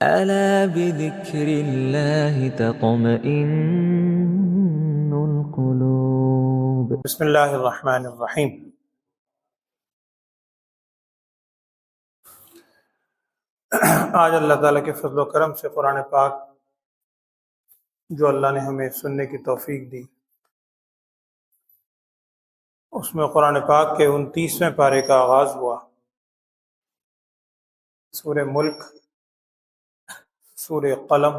ألا بذكر الله تطمئن القلوب. بسم اللہ الرحمن الرحیم۔ آج اللہ تعالیٰ کے فضل و کرم سے قرآن پاک جو اللہ نے ہمیں سننے کی توفیق دی، اس میں قرآن پاک کے 29ویں پارے کا آغاز ہوا۔ سورہ ملک، سورہ قلم،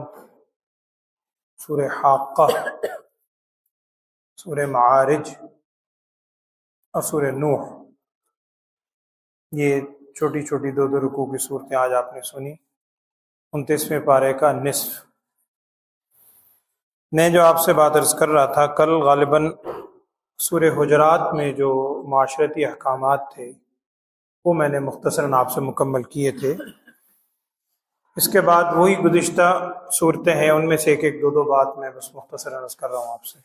سورہ حاقہ، سورہ معارج اور سورہ نوح، یہ چھوٹی چھوٹی دو رکوع کی صورتیں آج آپ نے سنی۔ 29ویں پارے کا نصف میں جو آپ سے بات عرض کر رہا تھا، کل غالباً سورہ حجرات میں جو معاشرتی احکامات تھے وہ میں نے مختصراً آپ سے مکمل کیے تھے۔ اس کے بعد وہی گزشتہ صورتیں ہیں، ان میں سے ایک دو بات میں بس مختصراً عرض کر رہا ہوں آپ سے۔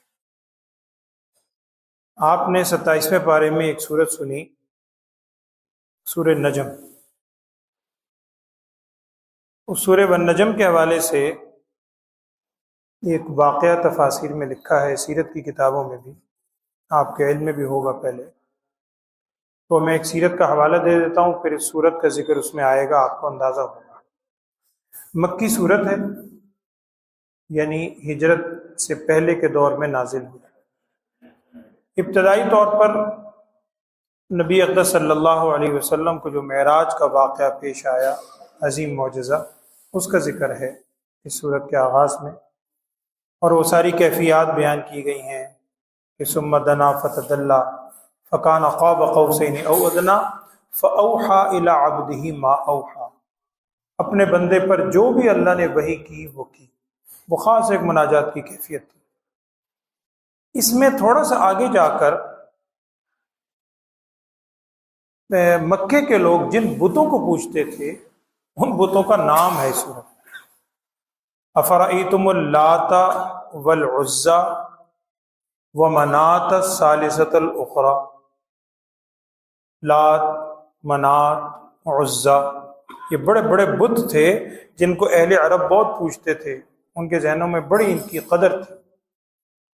آپ نے 27ویں پارے میں ایک صورت سنی، سورہ نجم۔ اس سورہ والنجم کے حوالے سے ایک واقعہ تفاسیر میں لکھا ہے، سیرت کی کتابوں میں بھی، آپ کے علم میں بھی ہوگا پہلے، تو میں ایک سیرت کا حوالہ دے دیتا ہوں، پھر اس صورت کا ذکر اس میں آئے گا، آپ کو اندازہ ہوگا۔ مکی صورت ہے، یعنی ہجرت سے پہلے کے دور میں نازل ہوئی۔ ابتدائی طور پر نبی اقدس صلی اللہ علیہ وسلم کو جو معراج کا واقعہ پیش آیا، عظیم معجزہ، اس کا ذکر ہے اس صورت کے آغاز میں، اور وہ ساری کیفیات بیان کی گئی ہیں کہ ثم دنا فتدلی فکان قاب قوسین او ادنی فاوحی الی عبدہ ما اوحی۔ اپنے بندے پر جو بھی اللہ نے وحی کی وہ کی، وہ خاص ایک مناجات کی کیفیت تھی۔ اس میں تھوڑا سا آگے جا کر مکے کے لوگ جن بتوں کو پوجتے تھے ان بتوں کا نام ہے اس صورت۔ افرأیتم اللات والعزی ومناۃ الثالثۃ الاخری۔ لات، منات، عزی، یہ بڑے بڑے بت تھے جن کو اہل عرب بہت پوجتے تھے، ان کے ذہنوں میں بڑی ان کی قدر تھی۔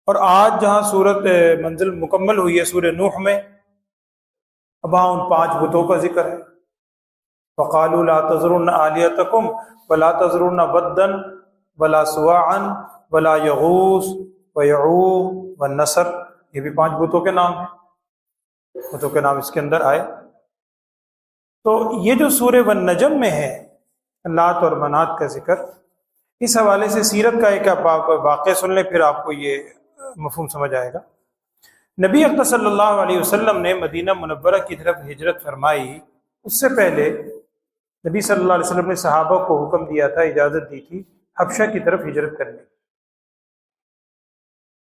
اور آج جہاں صورت منزل مکمل ہوئی ہے سورہ نوح میں، اب وہاں ان 5 بتوں کا ذکر ہے۔ وقالوا لا تذرن آلہتکم ولا تذرن ودا ولا سواعا ولا یغوث ویعوق والنصر، یہ بھی 5 بتوں کے نام ہیں، بتوں کے نام اس کے اندر آئے۔ تو یہ جو سورہ والنجم میں ہے لات اور منات کا ذکر، اس حوالے سے سیرت کا ایک آپ واقعہ سن لیں، پھر آپ کو یہ مفہوم سمجھ آئے گا۔ نبی اقدس صلی اللہ علیہ وسلم نے مدینہ منورہ کی طرف ہجرت فرمائی، اس سے پہلے نبی صلی اللہ علیہ وسلم نے صحابہ کو حکم دیا تھا، اجازت دی تھی حبشہ کی طرف ہجرت کرنے۔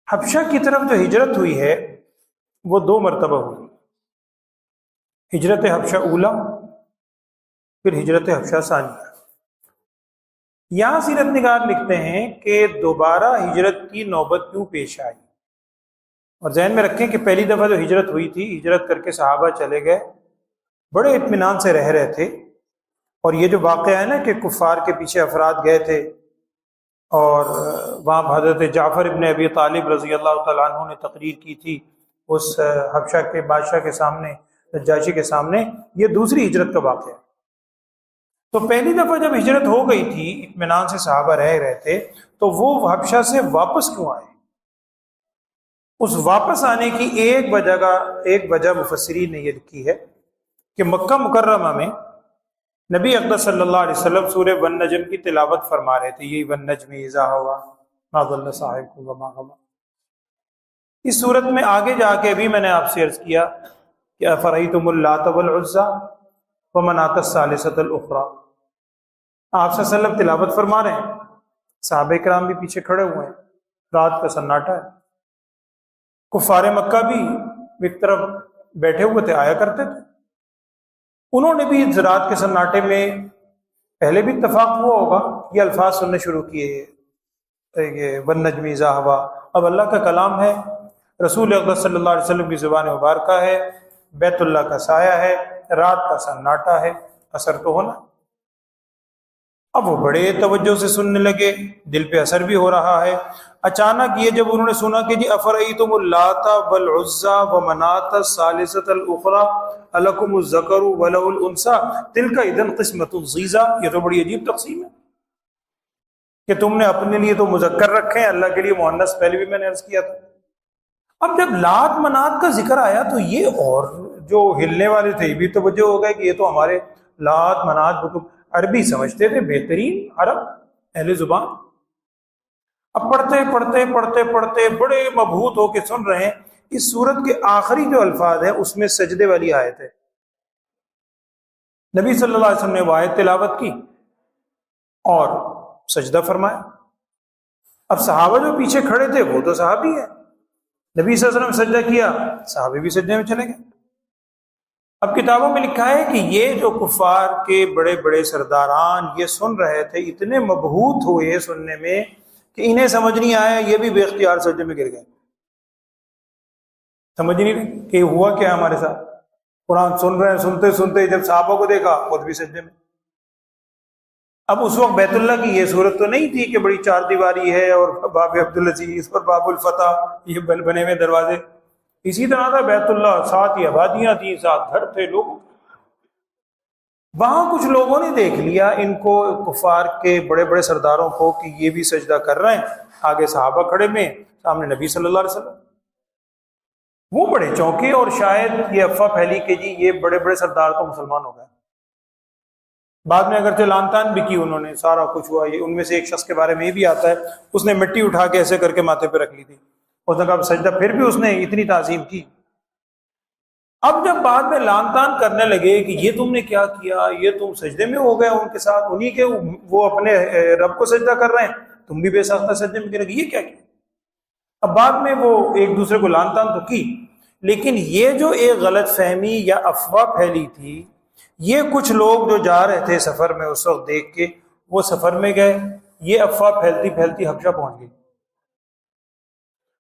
حبشہ کی طرف جو ہجرت ہوئی ہے وہ 2 مرتبہ ہوئی، ہجرت حبشہ اولا، پھر ہجرت حبشہ ثانیہ۔ یہاں سیرت نگار لکھتے ہیں کہ دوبارہ ہجرت کی نوبت کیوں پیش آئی، اور ذہن میں رکھیں کہ پہلی دفعہ جو ہجرت ہوئی تھی، ہجرت کر کے صحابہ چلے گئے، بڑے اطمینان سے رہ رہے تھے، اور یہ جو واقعہ ہے نا کہ کفار کے پیچھے افراد گئے تھے اور وہاں حضرت جعفر ابن ابی طالب رضی اللہ تعالیٰ عنہ نے تقریر کی تھی اس حبشہ کے بادشاہ کے سامنے، نجاشی کے سامنے، یہ دوسری ہجرت کا واقعہ ہے۔ تو پہلی دفعہ جب ہجرت ہو گئی تھی، اطمینان سے صحابہ رہ رہے تھے، تو وہ حبشہ سے واپس کیوں آئے؟ اس واپس آنے کی ایک وجہ مفسرین نے یہ لکھی ہے کہ مکہ مکرمہ میں نبی اقدس صلی اللہ علیہ وسلم سورہ والنجم کی تلاوت فرما رہے تھے، یہی والنجم اذا ہوا ما ضل صاحبکم وما غوی۔ اس صورت میں آگے جا کے بھی میں نے آپ سے عرض کیا کہ افرأیتم اللات والعزی ومناۃ الثالثۃ الاخری۔ آپ صلی اللہ علیہ وسلم تلاوت فرما رہے ہیں، صحابہ کرام بھی پیچھے کھڑے ہوئے ہیں، رات کا سناٹا ہے، کفار مکہ بھی ایک طرف بیٹھے ہوئے تھے، آیا کرتے تھے، انہوں نے بھی اس رات کے سناٹے میں پہلے بھی اتفاق ہوا ہوگا، یہ الفاظ سننے شروع کیے، یہ والنجم اذا ہوا۔ اب اللہ کا کلام ہے، رسول اقدس صلی اللہ علیہ وسلم کی زبان مبارکہ ہے، بیت اللہ کا سایہ ہے، رات کا سناٹا ہے، اثر تو ہونا۔ اب وہ بڑے توجہ سے سننے لگے، دل پہ اثر بھی ہو رہا ہے۔ اچانک یہ جب انہوں نے سنا کہ جی افرأیتم اللات والعزی ومناۃ الثالثۃ الاخری الکم الذکر وله الانثی تلک اذا قسمۃ ضیزی، یہ تو بڑی عجیب تقسیم ہے کہ تم نے اپنے لیے تو مذکر رکھے ہیں، اللہ کے لیے مؤنث، پہلے بھی میں نے عرض کیا تھا۔ اب جب لات منات کا ذکر آیا تو یہ اور جو ہلنے والے تھے یہ بھی توجہ ہو گئے کہ یہ تو ہمارے لات منات عربی سمجھتے تھے، بہترین عرب اہل زبان۔ اب پڑھتے پڑھتے پڑھتے پڑھتے بڑے مبہوت ہو کے سن رہے ہیں۔ اس سورت کے آخری جو الفاظ ہیں اس میں سجدے والی آیت ہے۔ نبی صلی اللہ علیہ وسلم نے وہ آیت تلاوت کی اور سجدہ فرمایا۔ اب صحابہ جو پیچھے کھڑے تھے وہ تو صحابی ہیں، نبی صلی اللہ علیہ وسلم نے سجدہ کیا، صحابی بھی سجدے میں چلے گئے۔ اب کتابوں میں لکھا ہے کہ یہ جو کفار کے بڑے بڑے سرداران یہ سن رہے تھے، اتنے مبہوت ہوئے سننے میں کہ انہیں سمجھ نہیں آیا، یہ بھی بے اختیار سجدے میں گر گئے۔ سمجھ نہیں رہے کہ ہوا کیا ہمارے ساتھ۔ قرآن سن رہے ہیں، سنتے سنتے جب صحابہ کو دیکھا خود بھی سجدے میں۔ اب اس وقت بیت اللہ کی یہ صورت تو نہیں تھی کہ بڑی چار دیواری ہے اور باب عبدالعزیز پر باب الفتح، یہ بنے ہوئے دروازے۔ اسی طرح تھا بیت اللہ، ساتھ ہی آبادیاں تھیں، ساتھ گھر تھے لوگ۔ وہاں کچھ لوگوں نے دیکھ لیا ان کو، کفار کے بڑے بڑے سرداروں کو، کہ یہ بھی سجدہ کر رہے ہیں، آگے صحابہ کھڑے میں، سامنے نبی صلی اللہ علیہ وسلم۔ وہ بڑے چونکے اور شاید یہ افواہ پھیلی کہ جی یہ بڑے بڑے سردار تو مسلمان ہو گئے۔ بعد میں اگرچہ لان تان بھی کی انہوں نے، سارا کچھ ہوا۔ یہ ان میں سے ایک شخص کے بارے میں یہ بھی آتا ہے، اس نے مٹی اٹھا کے ایسے کر کے ماتھے پہ رکھ لی تھی، اس نے کہا سجدہ، پھر بھی اس نے اتنی تعظیم کی۔ اب جب بعد میں لان تان کرنے لگے کہ یہ تم نے کیا کیا، یہ تم سجدے میں ہو گئے ان کے ساتھ، انہی کے وہ اپنے رب کو سجدہ کر رہے ہیں، تم بھی بے ساختہ سجدے میں گرے، یہ کیا کیا۔ اب بعد میں وہ ایک دوسرے کو لان تان تو کی، لیکن یہ جو ایک غلط فہمی یا افواہ پھیلی تھی، یہ کچھ لوگ جو جا رہے تھے سفر میں اس وقت دیکھ کے، وہ سفر میں گئے، یہ افواہ پھیلتی پھیلتی حبشہ پہنچ گئی،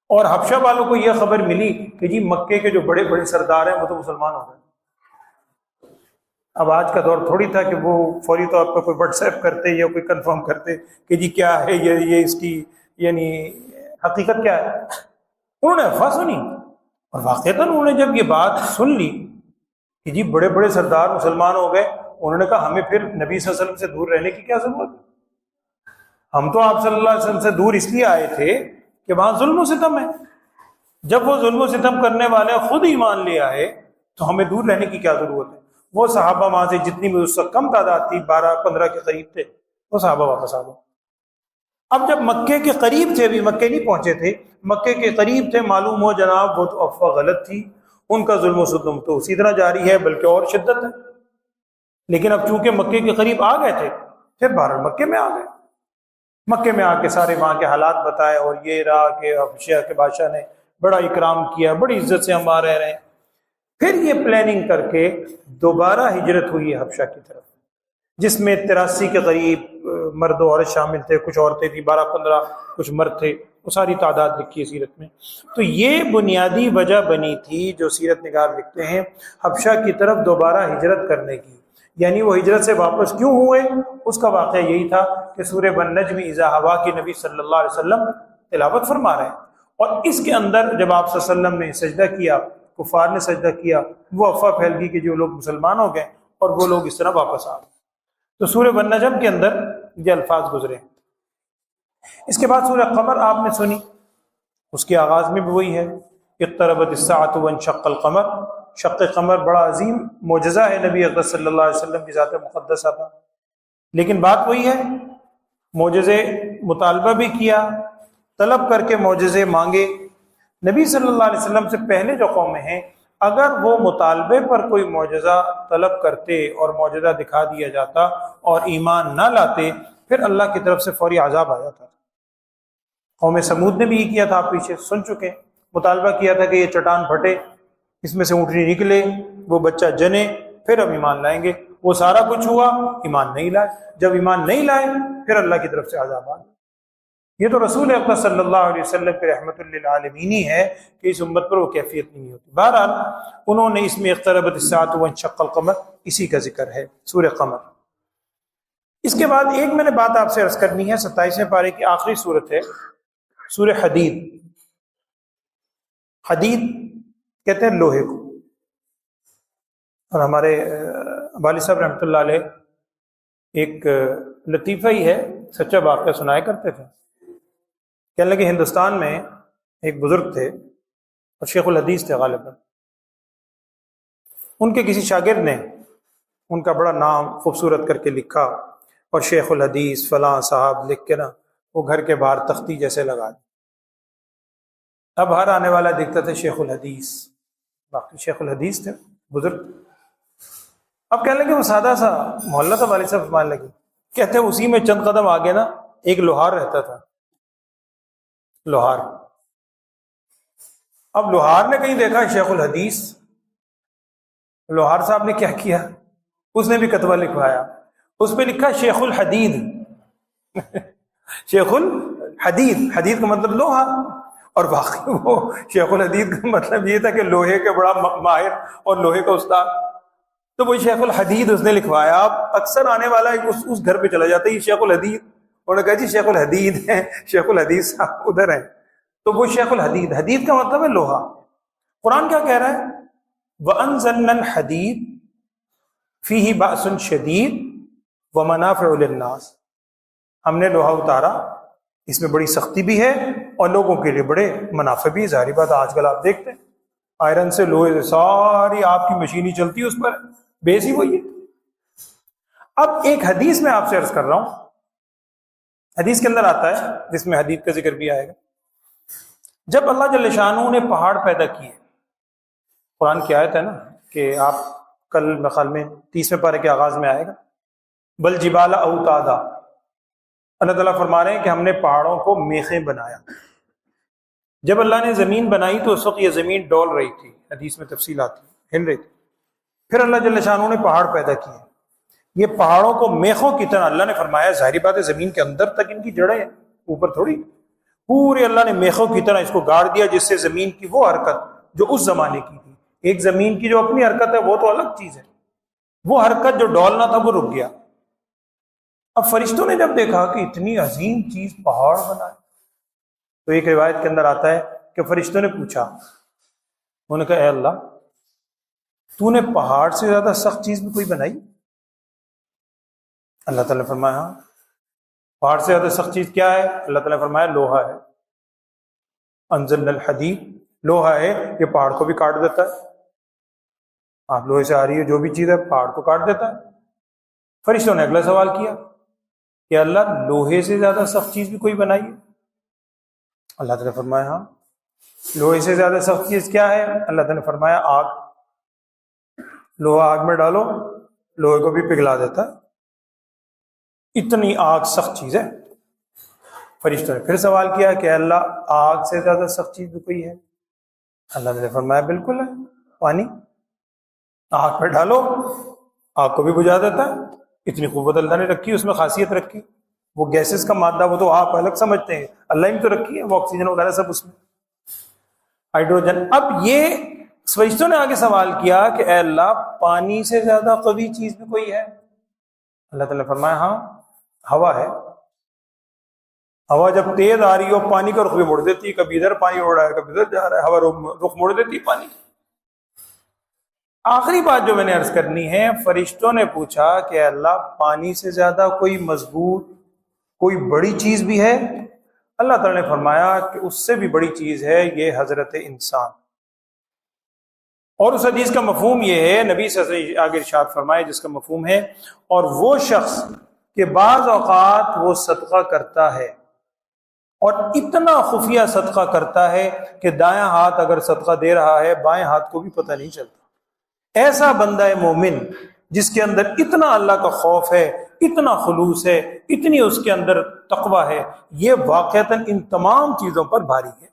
اور حبشہ والوں کو یہ خبر ملی کہ جی مکے کے جو بڑے بڑے سردار ہیں وہ تو مسلمان ہو گئے۔ اب آج کا دور تھوڑی تھا کہ وہ فوری طور پر کوئی واٹس ایپ کرتے یا کوئی کنفرم کرتے کہ جی کیا ہے یہ اس کی یعنی حقیقت کیا ہے۔ انہوں نے افواہ سنی، اور واقعتاً انہوں نے جب یہ بات سن لی کہ جی بڑے بڑے سردار مسلمان ہو گئے، انہوں نے کہا ہمیں پھر نبی صلی اللہ علیہ وسلم سے دور رہنے کی کیا ضرورت ہے؟ ہم تو آپ صلی اللہ علیہ وسلم سے دور اس لیے آئے تھے کہ وہاں ظلم و ستم ہے، جب وہ ظلم و ستم کرنے والے خود ایمان لے آئے تو ہمیں دور رہنے کی کیا ضرورت ہے۔ وہ صحابہ وہاں سے جتنی بھی اس وقت کم تعداد تھی، 12-15 کے قریب تھے، وہ صحابہ واپس آ گئے۔ اب جب مکے کے قریب تھے، ابھی مکے نہیں پہنچے تھے، مکے کے قریب تھے، معلوم ہو جناب وہ تو افواہ غلط تھی، ان کا ظلم و ستم تو اسی طرح جاری ہے بلکہ اور شدت ہے۔ لیکن اب چونکہ مکے کے قریب آ گئے تھے، پھر بہرحال مکے میں آ گئے، مکے میں آ کے سارے وہاں کے حالات بتائے، اور یہ رہا کہ حبشہ کے بادشاہ نے بڑا اکرام کیا، بڑی عزت سے ہم آ رہے ہیں۔ پھر یہ پلاننگ کر کے دوبارہ ہجرت ہوئی ہے حبشہ کی طرف، جس میں 83 کے قریب مرد و عورت شامل تھے، کچھ عورتیں تھیں 12-15، کچھ مرد تھے، وہ ساری تعداد لکھی ہے سیرت میں۔ تو یہ بنیادی وجہ بنی تھی جو سیرت نگار لکھتے ہیں حبشہ کی طرف دوبارہ ہجرت کرنے کی، یعنی وہ ہجرت سے واپس کیوں ہوئے، اس کا واقعہ یہی تھا کہ سورہ والنجم اذا ہوا کی نبی صلی اللہ علیہ وسلم تلاوت فرما رہے ہیں، اور اس کے اندر جب آپ صلی اللہ علیہ وسلم نے سجدہ کیا، کفار نے سجدہ کیا، وہ افواہ پھیل گئی کہ جو لوگ مسلمان ہو گئے اور وہ لوگ اس طرح واپس آ گئے۔ تو سورہ والنجم کے اندر یہ الفاظ گزرے۔ اس کے بعد سورہ قمر آپ نے سنی، اس کے آغاز میں بھی وہی ہے، اقتربت الساعۃ وانشق القمر۔ شق قمر بڑا عظیم معجزہ ہے نبی اقدس صلی اللہ علیہ وسلم کی ذات مقدسہ کا، لیکن بات وہی ہے، معجزے مطالبہ بھی کیا، طلب کر کے معجزے مانگے۔ نبی صلی اللہ علیہ وسلم سے پہلے جو قومیں ہیں، اگر وہ مطالبے پر کوئی معجزہ طلب کرتے اور معجزہ دکھا دیا جاتا اور ایمان نہ لاتے، پھر اللہ کی طرف سے فوری عذاب آ جاتا۔ قوم سمود نے بھی یہ کیا تھا، آپ پیچھے سن چکے، مطالبہ کیا تھا کہ یہ چٹان پھٹے، اس میں سے اونٹنی نکلے، وہ بچہ جنے، پھر ہم ایمان لائیں گے۔ وہ سارا کچھ ہوا، ایمان نہیں لائے، جب ایمان نہیں لائے پھر اللہ کی طرف سے عذاب آ گیا۔ یہ تو رسول اکرم صلی اللہ علیہ وسلم کے رحمت للعالمین ہی ہے کہ اس امت پر وہ کیفیت نہیں ہوتی۔ بہرحال انہوں نے اس میں اقتربت الساعۃ وانشق القمر، اسی کا ذکر ہے سورہ قمر۔ اس کے بعد ایک میں نے بات آپ سے عرض کرنی ہے، 27ویں پارے کی آخری صورت ہے سورہ حدید۔ حدید کہتے ہیں لوہے کو، اور ہمارے والد صاحب رحمۃ اللہ علیہ ایک لطیفہ ہی ہے، سچا واقعہ سنایا کرتے تھے۔ کہنے لگے ہندوستان میں ایک بزرگ تھے اور شیخ الحدیث تھے غالباً، ان کے کسی شاگرد نے ان کا بڑا نام خوبصورت کر کے لکھا اور شیخ الحدیث فلاں صاحب لکھ کے نا وہ گھر کے باہر تختی جیسے لگا دی۔ اب ہر آنے والا دیکھتا تھا شیخ الحدیث، باقی شیخ الحدیث تھے بزرگ۔ اب کہنے لگے وہ سادہ سا محلہ تھا، والد صاحب فرمانے لگے، کہتے ہیں اسی میں چند قدم آگے نا ایک لوہار رہتا تھا، لوہار۔ اب لوہار نے کہیں دیکھا شیخ الحدیث، لوہار صاحب نے کیا کیا، اس نے بھی کتبہ لکھوایا، اس پہ لکھا شیخ الحدید شیخ الحدید، حدید کا مطلب لوہا، اور باقی وہ شیخ الحدید کا مطلب یہ تھا کہ لوہے کے بڑا ماہر اور لوہے کا استاد، تو وہ شیخ الحدید اس نے لکھوایا۔ اب اکثر آنے والا اس گھر پہ چلا جاتا ہے، یہ شیخ الحدید، انہوں نے کہا جی شیخ الحدید ہیں، شیخ الحدیث صاحب ادھر ہیں، تو وہ شیخ الحدید، حدید کا مطلب ہے لوہا۔ قرآن کیا کہہ رہا ہے؟ وَأَنزَلْنَا الْحَدِيدَ فِيهِ بَأْسٌ شَدِيدٌ وَمَنَافِعُ لِلنَّاسِ، ہم نے لوہا اتارا، اس میں بڑی سختی بھی ہے اور لوگوں کے لیے بڑے منافع بھی۔ ظاہری بات آج کل آپ دیکھتے ہیں آئرن سے، لوہے سے ساری آپ کی مشینی چلتی ہے، اس پر بیس ہی وہی ہے۔ اب ایک حدیث میں آپ سے عرض کر رہا ہوں، حدیث کے اندر آتا ہے، جس میں حدید کا ذکر بھی آئے گا، جب اللہ جل شانہ نے پہاڑ پیدا کیے، قرآن کی آیت ہے نا کہ آپ کل بخال میں 30ویں پارے کے آغاز میں آئے گا، بل جبال اوتادا، اللہ تعالیٰ فرما رہے ہیں کہ ہم نے پہاڑوں کو میخیں بنایا۔ جب اللہ نے زمین بنائی تو اس وقت یہ زمین ڈول رہی تھی، حدیث میں تفصیل آتی ہے، ہل رہی تھی۔ پھر اللہ جل شانہ نے پہاڑ پیدا کیے، یہ پہاڑوں کو میخوں کی طرح، اللہ نے فرمایا ظاہری بات ہے زمین کے اندر تک ان کی جڑیں ہیں، اوپر تھوڑی، پورے اللہ نے میخوں کی طرح اس کو گاڑ دیا، جس سے زمین کی وہ حرکت جو اس زمانے کی تھی، ایک زمین کی جو اپنی حرکت ہے وہ تو الگ چیز ہے، وہ حرکت جو ڈولنا تھا وہ رک گیا۔ اب فرشتوں نے جب دیکھا کہ اتنی عظیم چیز پہاڑ بنا ہے، تو ایک روایت کے اندر آتا ہے کہ فرشتوں نے پوچھا، انہوں نے کہا اے اللہ، تو نے پہاڑ سے زیادہ سخت چیز بھی کوئی بنائی؟ اللہ تعالیٰ نے فرمایا ہاں۔ پہاڑ سے زیادہ سخت چیز کیا ہے؟ اللہ تعالیٰ نے فرمایا لوہا ہے، انزلنا الحدید، لوہا ہے، یہ پہاڑ کو بھی کاٹ دیتا ہے، آپ لوہے سے آ رہی ہے جو بھی چیز ہے پہاڑ کو کاٹ دیتا ہے۔ فرشتوں نے اگلا سوال کیا کہ اللہ، لوہے سے زیادہ سخت چیز بھی کوئی بنائی ہے؟ اللہ تعالیٰ نے فرمایا ہاں۔ لوہے سے زیادہ سخت چیز کیا ہے؟ اللہ تعالیٰ نے فرمایا آگ، لوہا آگ میں ڈالو لوہے کو بھی پگھلا دیتا ہے، اتنی آگ سخت چیز ہے۔ فرشتوں نے پھر سوال کیا کہ اللہ، آگ سے زیادہ سخت چیز بھی کوئی ہے؟ اللہ نے فرمایا بالکل ہے، پانی، آگ پہ ڈالو آگ کو بھی بجھا دیتا ہے، اتنی قوت اللہ نے رکھی، اس میں خاصیت رکھی۔ وہ گیسز کا مادہ وہ تو آپ الگ سمجھتے ہیں، اللہ نے تو رکھی ہے، وہ آکسیجن وغیرہ سب اس میں، ہائیڈروجن۔ اب یہ فرشتوں نے آگے سوال کیا کہ اے اللہ، پانی سے زیادہ قوی چیز بھی کوئی ہے؟ اللہ تعالیٰ نے فرمایا ہاں، ہوا ہے۔ ہوا جب تیز آ رہی ہو پانی کا رخ بھی موڑ دیتی ہے، کبھی ادھر پانی اڑ رہا ہے کبھی ادھر جا رہا ہے، ہوا رخ موڑ دیتی ہے پانی۔ آخری بات جو میں نے عرض کرنی ہے، فرشتوں نے پوچھا کہ اللہ، پانی سے زیادہ کوئی مضبوط کوئی بڑی چیز بھی ہے؟ اللہ تعالیٰ نے فرمایا کہ اس سے بھی بڑی چیز ہے یہ حضرت انسان۔ اور اس حدیث کا مفہوم یہ ہے، نبی صلی اللہ علیہ وسلم آگے ارشاد فرمائے جس کا مفہوم ہے، اور وہ شخص کہ بعض اوقات وہ صدقہ کرتا ہے اور اتنا خفیہ صدقہ کرتا ہے کہ دایاں ہاتھ اگر صدقہ دے رہا ہے بائیں ہاتھ کو بھی پتہ نہیں چلتا، ایسا بندہ مومن جس کے اندر اتنا اللہ کا خوف ہے، اتنا خلوص ہے، اتنی اس کے اندر تقوی ہے، یہ واقعتاً ان تمام چیزوں پر بھاری ہے۔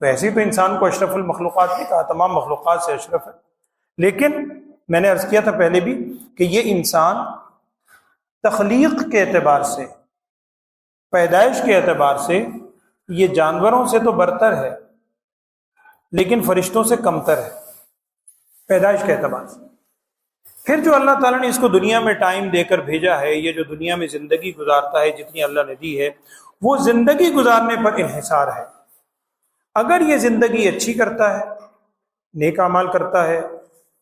ویسے تو انسان کو اشرف المخلوقات نہیں کہا، تمام مخلوقات سے اشرف ہے، لیکن میں نے عرض کیا تھا پہلے بھی کہ یہ انسان تخلیق کے اعتبار سے، پیدائش کے اعتبار سے یہ جانوروں سے تو برتر ہے لیکن فرشتوں سے کمتر ہے پیدائش کے اعتبار سے۔ پھر جو اللہ تعالیٰ نے اس کو دنیا میں ٹائم دے کر بھیجا ہے، یہ جو دنیا میں زندگی گزارتا ہے جتنی اللہ نے دی ہے، وہ زندگی گزارنے پر انحصار ہے۔ اگر یہ زندگی اچھی کرتا ہے، نیک اعمال کرتا ہے،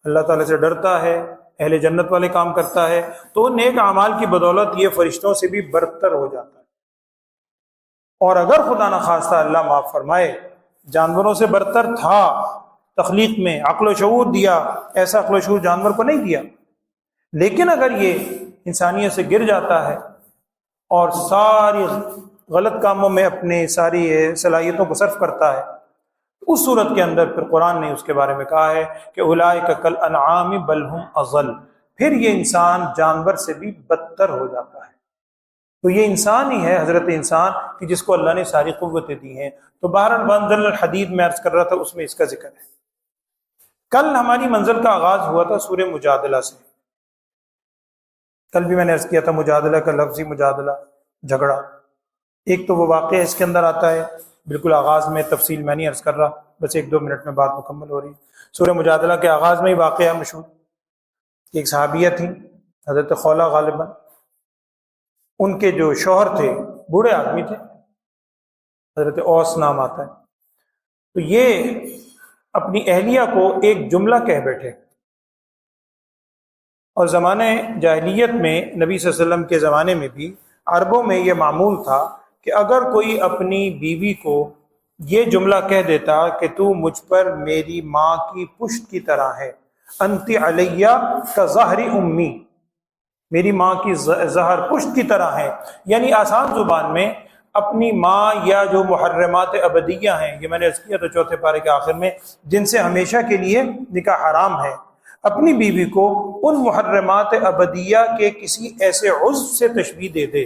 اللہ تعالیٰ سے ڈرتا ہے، اہل جنت والے کام کرتا ہے، تو نیک اعمال کی بدولت یہ فرشتوں سے بھی برتر ہو جاتا ہے۔ اور اگر خدا نخواستہ اللہ معاف فرمائے جانوروں سے برتر تھا تخلیق میں، عقل و شعور دیا، ایسا عقل و شعور جانور کو نہیں دیا، لیکن اگر یہ انسانیت سے گر جاتا ہے اور ساری غلط کاموں میں اپنی ساری صلاحیتوں کو صرف کرتا ہے، اس صورت کے اندر پھر قرآن نے اس کے بارے میں کہا ہے کہ اولئک کالانعام بل ہم اضل، پھر یہ انسان جانور سے بھی بدتر ہو جاتا ہے۔ تو یہ انسان ہی ہے، حضرت انسان، کہ جس کو اللہ نے ساری قوتیں دی ہیں۔ تو بہرحال منزل الحدید میں عرض کر رہا تھا، اس میں اس کا ذکر ہے۔ کل ہماری منزل کا آغاز ہوا تھا سورہ مجادلہ سے۔ کل بھی میں نے عرض کیا تھا مجادلہ کا لفظی مجادلہ، جھگڑا، ایک تو وہ واقعہ اس کے اندر آتا ہے، بالکل آغاز میں، تفصیل میں نہیں عرض کر رہا، بس 1-2 منٹ میں بات مکمل ہو رہی ہے۔ سورہ مجادلہ کے آغاز میں ہی واقعہ مشہور، ایک صحابیہ تھیں حضرت خولہ غالباً، ان کے جو شوہر تھے بوڑھے آدمی تھے، حضرت اوس نام آتا ہے، تو یہ اپنی اہلیہ کو ایک جملہ کہہ بیٹھے۔ اور زمانے جاہلیت میں، نبی صلی اللہ علیہ وسلم کے زمانے میں بھی عربوں میں یہ معمول تھا کہ اگر کوئی اپنی بیوی کو یہ جملہ کہہ دیتا کہ تو مجھ پر میری ماں کی پشت کی طرح ہے، انت علیہ کظہر امی، میری ماں کی زہر پشت کی طرح ہے، یعنی آسان زبان میں اپنی ماں یا جو محرمات ابدیہ ہیں، یہ میں نے عرض کیا تھا 4 پارے کے آخر میں، جن سے ہمیشہ کے لیے نکاح حرام ہے، اپنی بیوی کو ان محرمات ابدیہ کے کسی ایسے عضو سے تشبیہ دے دے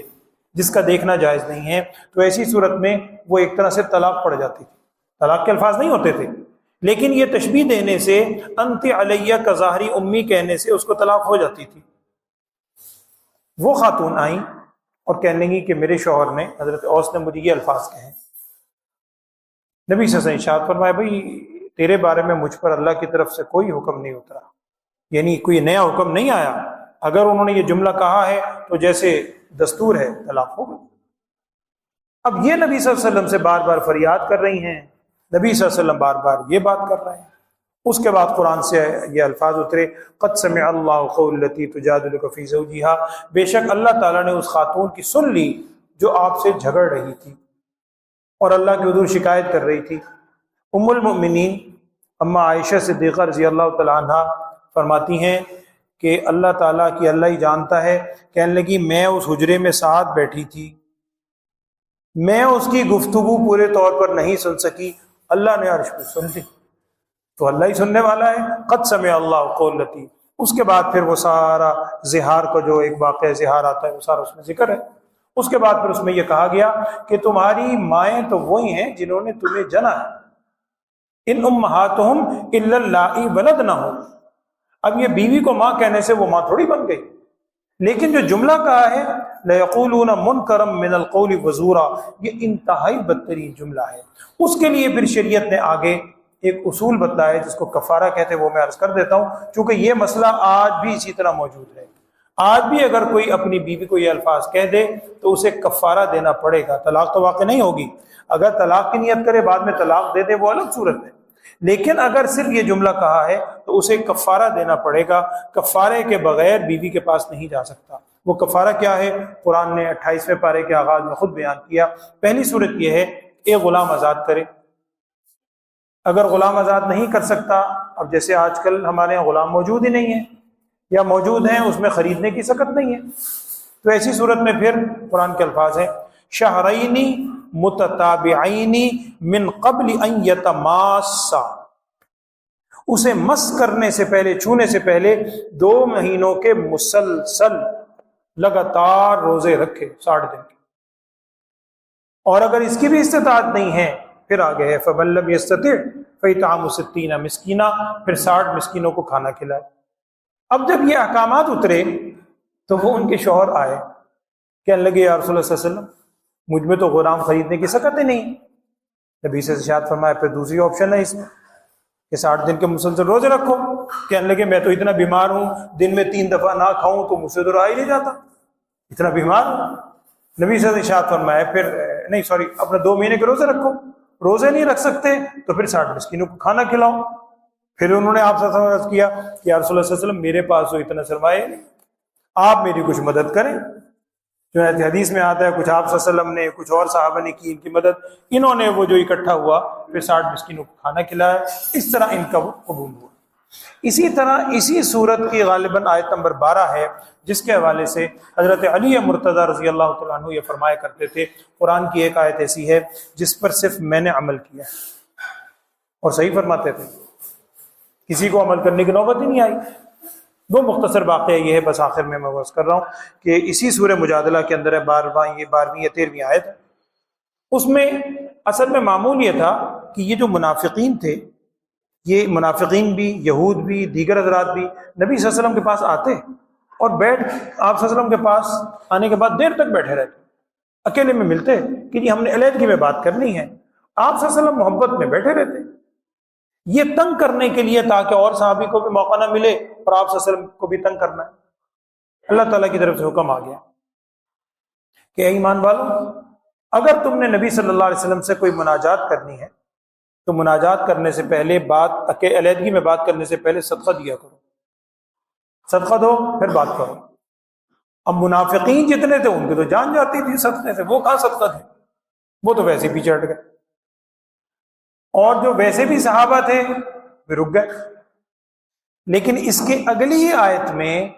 جس کا دیکھنا جائز نہیں ہے، تو ایسی صورت میں وہ ایک طرح سے طلاق پڑ جاتی تھی۔ طلاق کے الفاظ نہیں ہوتے تھے، لیکن یہ تشبیہ دینے سے، انت علیہ کظہری امی کہنے سے اس کو طلاق ہو جاتی تھی۔ وہ خاتون آئیں اور کہنے لگی کہ میرے شوہر نے، حضرت اوس نے، مجھے یہ الفاظ کہیں۔ نبی صلی اللہ علیہ وسلم ارشاد فرمایا، بھئی تیرے بارے میں مجھ پر اللہ کی طرف سے کوئی حکم نہیں اترا، یعنی کوئی نیا حکم نہیں آیا، اگر انہوں نے یہ جملہ کہا ہے تو جیسے دستور ہے طلاق ہوگا۔ اب یہ نبی صلی اللہ علیہ وسلم سے بار بار فریاد کر رہی ہیں، نبی صلی اللہ علیہ وسلم بار بار یہ بات کر رہے ہیں۔ اس کے بعد قرآن سے یہ الفاظ اترے، قد سمع اللہ قول التی تجادلک فی زوجہا، بے شک اللہ تعالیٰ نے اس خاتون کی سن لی جو آپ سے جھگڑ رہی تھی اور اللہ کے حضور شکایت کر رہی تھی۔ ام المؤمنین اما عائشہ صدیقہ رضی اللہ تعالیٰ عنہ فرماتی ہیں کہ اللہ تعالیٰ کی اللہ ہی جانتا ہے، کہنے لگی میں اس حجرے میں ساتھ بیٹھی تھی، میں اس کی گفتگو پورے طور پر نہیں سن سکی، اللہ نے عرش پہ سن لی، تو اللہ ہی سننے والا ہے۔ قد سمع اللہ قول التی، اس کے بعد پھر وہ سارا زہار کا جو ایک واقعہ زہار آتا ہے وہ سارا اس میں ذکر ہے۔ اس کے بعد پھر اس میں یہ کہا گیا کہ تمہاری مائیں تو وہی ہیں جنہوں نے تمہیں جنا ہے، ان امہاتہم الا اللائی ولدنہم، اب یہ بیوی کو ماں کہنے سے وہ ماں تھوڑی بن گئی، لیکن جو جملہ کہا ہے لَيَقُولُونَ مُنْكَرًا مِنَ الْقَوْلِ وَزُورًا، یہ انتہائی بدترین جملہ ہے۔ اس کے لیے پھر شریعت نے آگے ایک اصول بتایا ہے جس کو کفارہ کہتے ہیں، وہ میں عرض کر دیتا ہوں، چونکہ یہ مسئلہ آج بھی اسی طرح موجود ہے۔ آج بھی اگر کوئی اپنی بیوی کو یہ الفاظ کہہ دے تو اسے کفارہ دینا پڑے گا، طلاق تو واقع نہیں ہوگی، اگر طلاق کی نیت کرے بعد میں طلاق دے دے وہ الگ صورت ہے، لیکن اگر صرف یہ جملہ کہا ہے تو اسے کفارہ دینا پڑے گا، کفارے کے بغیر بیوی کے پاس نہیں جا سکتا۔ وہ کفارہ کیا ہے؟ قرآن نے 28ویں پارے کے آغاز میں خود بیان کیا۔ پہلی صورت یہ ہے ایک غلام آزاد کرے، اگر غلام آزاد نہیں کر سکتا، اب جیسے آج کل ہمارے یہاں غلام موجود ہی نہیں ہیں یا موجود ہیں اس میں خریدنے کی سکت نہیں ہے، تو ایسی صورت میں پھر قرآن کے الفاظ ہیں شہرین متتابعین من قبل ان یتماسا، اسے مس کرنے سے پہلے، چھونے سے پہلے 2 مہینوں کے مسلسل لگاتار روزے رکھے 60 دن کے، اور اگر اس کی بھی استطاعت نہیں ہے پھر آگے ہے فمن لم یستطع فاطعام 60 مسکینا، پھر 60 مسکینوں کو کھانا کھلائے۔ اب جب یہ احکامات اترے تو وہ ان کے شوہر آئے، کہنے لگے یا رسول اللہ صلی اللہ علیہ وسلم مجھ میں تو غلام خریدنے کی سکت ہی نہیں۔ نبی سے ارشاد فرمایا پھر دوسری آپشن ہے اس میں کہ 60 دن کے مسلسل روزے رکھو، کہنے لگے میں تو اتنا بیمار ہوں، دن میں 3 دفعہ نہ کھاؤں تو مجھ سے تو رہا ہی نہیں جاتا، اتنا بیمار ہوں۔ نبی صلی اللہ علیہ وسلم نے ارشاد فرمایا پھر نہیں سوری اپنا 2 مہینے کے روزے رکھو، روزے نہیں رکھ سکتے تو پھر 60 مسکینوں کو کھانا کھلاؤ۔ پھر انہوں نے آپ سے عرض کیا کہ یا رسول اللہ صلی اللہ علیہ وسلم میرے پاس تو اتنا سرمایہ نہیں، آپ میری کچھ مدد کریں۔ جو ہے حدیث میں آتا ہے کچھ آپ صلی اللہ علیہ وسلم نے کچھ اور صحابہ نے کی ان کی مدد، انہوں نے وہ جو اکٹھا ہوا پھر 60 مسکینوں کو کھانا کھلایا، اس طرح ان کا وہ قبول ہوا۔ اسی طرح اسی صورت کی غالباً آیت نمبر 12 ہے جس کے حوالے سے حضرت علی مرتضیٰ رضی اللہ تعالیٰ عنہ یہ فرمایا کرتے تھے، قرآن کی ایک آیت ایسی ہے جس پر صرف میں نے عمل کیا اور صحیح فرماتے تھے، کسی کو عمل کرنے کی نوبت ہی نہیں آئی۔ وہ مختصر واقعہ یہ ہے، بس آخر میں عرض کر رہا ہوں کہ اسی سورہ مجادلہ کے اندر ہے 12ویں یا 13ویں آیت، اس میں اصل میں معمول یہ تھا کہ یہ جو منافقین تھے، یہ منافقین بھی، یہود بھی، دیگر حضرات بھی نبی صلی اللہ علیہ وسلم کے پاس آتے اور بیٹھ آپ صلی اللہ علیہ وسلم کے پاس آنے کے بعد دیر تک بیٹھے رہتے، اکیلے میں ملتے کہ جی ہم نے علیحدگی میں بات کرنی ہے، آپ صلی اللہ علیہ وسلم محبت میں بیٹھے رہتے، یہ تنگ کرنے کے لیے تاکہ اور صحابی کو بھی موقع نہ ملے اور آپ صلی اللہ علیہ وسلم کو بھی تنگ کرنا ہے۔ اللہ تعالیٰ کی طرف سے حکم آ گیا کہ اے ایمان والو، اگر تم نے نبی صلی اللہ علیہ وسلم سے کوئی مناجات کرنی ہے تو مناجات کرنے سے پہلے علیحدگی میں بات کرنے سے پہلے صدقہ دیا کرو، صدقہ دو پھر بات کرو۔ اب منافقین جتنے تھے ان کی تو جان جاتی تھی صدقے سے، وہ کہاں صدقہ تھے، وہ تو ویسے پیچھے ہٹ گئے، اور جو ویسے بھی صحابہ تھے وہ رک گئے۔ لیکن اس کے اگلی ہی آیت میں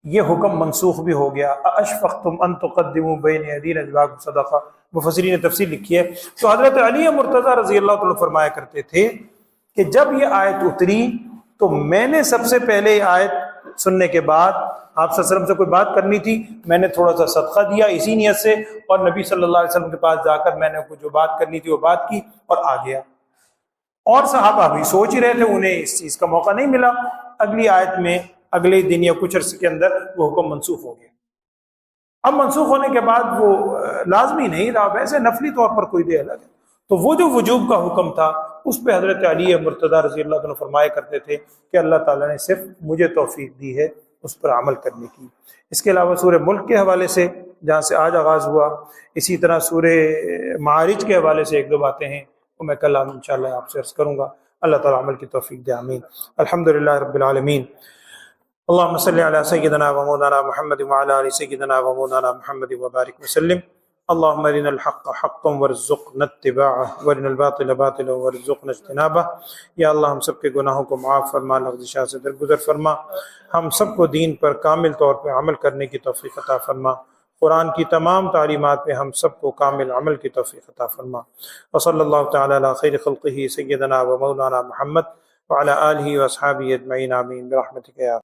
یہ حکم منسوخ بھی ہو گیا، اشفقتم ان تقدموا بین یدی نجواکم صدقہ، مفسرین نے تفسیر لکھی ہے۔ تو حضرت علی مرتضیٰ رضی اللہ تعالیٰ فرمایا کرتے تھے کہ جب یہ آیت اتری تو میں نے سب سے پہلے یہ آیت سننے کے بعد آپ صلی اللہ علیہ وسلم سے کوئی بات کرنی تھی، میں نے تھوڑا سا صدقہ دیا اسی نیت سے، اور نبی صلی اللہ علیہ وسلم کے پاس جا کر میں نے جو بات کرنی تھی وہ بات کی اور آ گیا۔ اور صحابہ بھی سوچ ہی رہے تھے، انہیں اس چیز کا موقع نہیں ملا۔ اگلی آیت میں اگلے دن یا کچھ عرصے کے اندر وہ حکم منسوخ ہو گیا۔ اب منسوخ ہونے کے بعد وہ لازمی نہیں رہا، ویسے نفلی طور پر کوئی دے الگ ہے، تو وہ جو وجوب کا حکم تھا اس پہ حضرت علی مرتضیٰ رضی اللہ عنہ فرمایا کرتے تھے کہ اللہ تعالیٰ نے صرف مجھے توفیق دی ہے اس پر عمل کرنے کی۔ اس کے علاوہ سورہ ملک کے حوالے سے جہاں سے آج آغاز ہوا، اسی طرح سورہ معارج کے حوالے سے 1-2 باتیں ہیں، وہ میں کل انشاءاللہ آپ سے عرض کروں گا۔ اللہ تعالیٰ عمل کی توفیق دے، آمین۔ الحمدللہ رب العالمین، اللہم صلی علی سیدنا و مولانا محمد وعلی آل سیدنا و مولانا محمد وبارک وسلم۔ اللہم ارنا الحق حقا وارزقنا اتباعہ وارنا الباطل باطلا وارزقنا اجتنابہ۔ یا اللہ ہم سب کے گناہوں کو معاف فرما، لغزشات سے درگزر فرما، ہم سب کو دین پر کامل طور پہ عمل کرنے کی توفیق عطا فرما، قرآن کی تمام تعلیمات پہ ہم سب کو کامل عمل کی توفیق عطا فرما۔ وصلی اللہ تعالی علی خیر خلقہ سیدنا و مولانا محمد وعلی آلہ واصحابہ اجمعین، آمین برحمتک یا